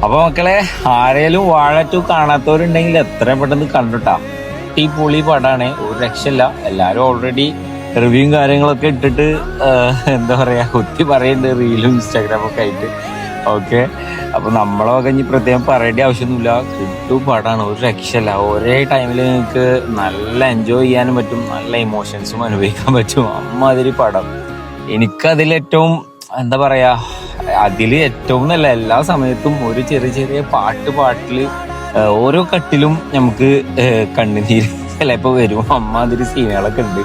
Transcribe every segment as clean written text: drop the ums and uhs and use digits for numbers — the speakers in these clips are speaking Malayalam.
അപ്പൊ മക്കളെ, ആരേലും വാഴ 2 കാണാത്തവരുണ്ടെങ്കിൽ എത്ര പെട്ടെന്ന് കണ്ടുട്ടാ. ഈ പൊളി പടാണ്, ഒരു രക്ഷയില്ല. എല്ലാരും ഓൾറെഡി റിവ്യൂവും കാര്യങ്ങളൊക്കെ ഇട്ടിട്ട് എന്താ പറയാ കുത്തി പറയുന്നുണ്ട്, റീലും ഇൻസ്റ്റാഗ്രാമും ഒക്കെ ആയിട്ട്. ഓക്കെ, അപ്പൊ നമ്മളെ കഴിഞ്ഞ് പ്രത്യേകം പറയേണ്ട ആവശ്യമൊന്നുമില്ല. കിട്ടു പടാണ്, ഒരു രക്ഷയില്ല. ഒരേ ടൈമിൽ നിങ്ങൾക്ക് നല്ല എൻജോയ് ചെയ്യാനും പറ്റും, നല്ല ഇമോഷൻസും അനുഭവിക്കാൻ പറ്റും. അമ്മാതിരി പടം. എനിക്കതിലേറ്റവും എന്താ പറയാ, അതില് ഏറ്റവും നല്ല എല്ലാ സമയത്തും ഒരു ചെറിയ ചെറിയ പാട്ടില് ഓരോ കട്ടിലും നമുക്ക് കണ്ണുനീര് ചിലപ്പോ വരും. അമ്മാതിരി സീനുകളൊക്കെ ഉണ്ട്.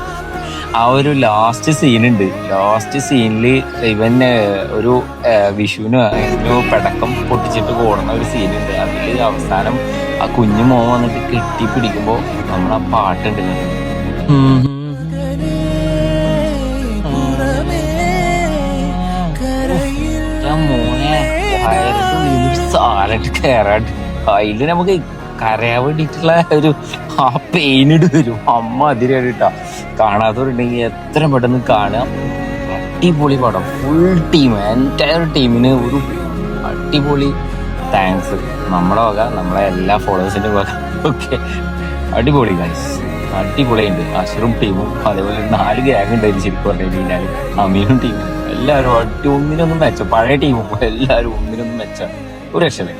ആ ഒരു ലാസ്റ്റ് സീനുണ്ട്, ലാസ്റ്റ് സീനില് ഇവൻ ഒരു വിഷുവിന് ഒരു പടക്കം പൊട്ടിച്ചിട്ട് ഓടുന്ന ഒരു സീനുണ്ട്. അതില് അവസാനം ആ കുഞ്ഞു മോൻ വന്നിട്ട് കെട്ടിപ്പിടിക്കുമ്പോ നമ്മൾ ആ പാട്ടുണ്ട്. മോനെ സാലഡ് കയറാണ്ട് അതില് നമുക്ക് കരയാൻ വേണ്ടിയിട്ടുള്ള ഒരു ആ പെയിനിട് വരും. അമ്മ അതിരായിട്ടാ. കാണാത്തവരുണ്ടെങ്കിൽ എത്ര പെട്ടെന്ന് കാണാം. അടിപൊളി പടം. ഫുൾ ടീം, എൻറ്റയർ ടീമിന് ഒരു അടിപൊളി താങ്ക്സ് നമ്മുടെ വക, നമ്മളെ എല്ലാ ഫോളോവേഴ്സിന്റെ വക. ഓക്കെ, അടിപൊളി ഗൈസ്, അടിപൊളിയുണ്ട്. അഷറും ടീമും അതേപോലെ 4 ഗ്യാങ് ഉണ്ടായിരുന്നു ശരിക്കും പറഞ്ഞു കഴിഞ്ഞാൽ. അമീനും ടീമും എല്ലാവരും ഒന്നിനൊന്നും മെച്ചം. പഴയ ടീമും എല്ലാവരും ഒന്നിനൊന്നും മെച്ചം. ഒരു രക്ഷയില്ല.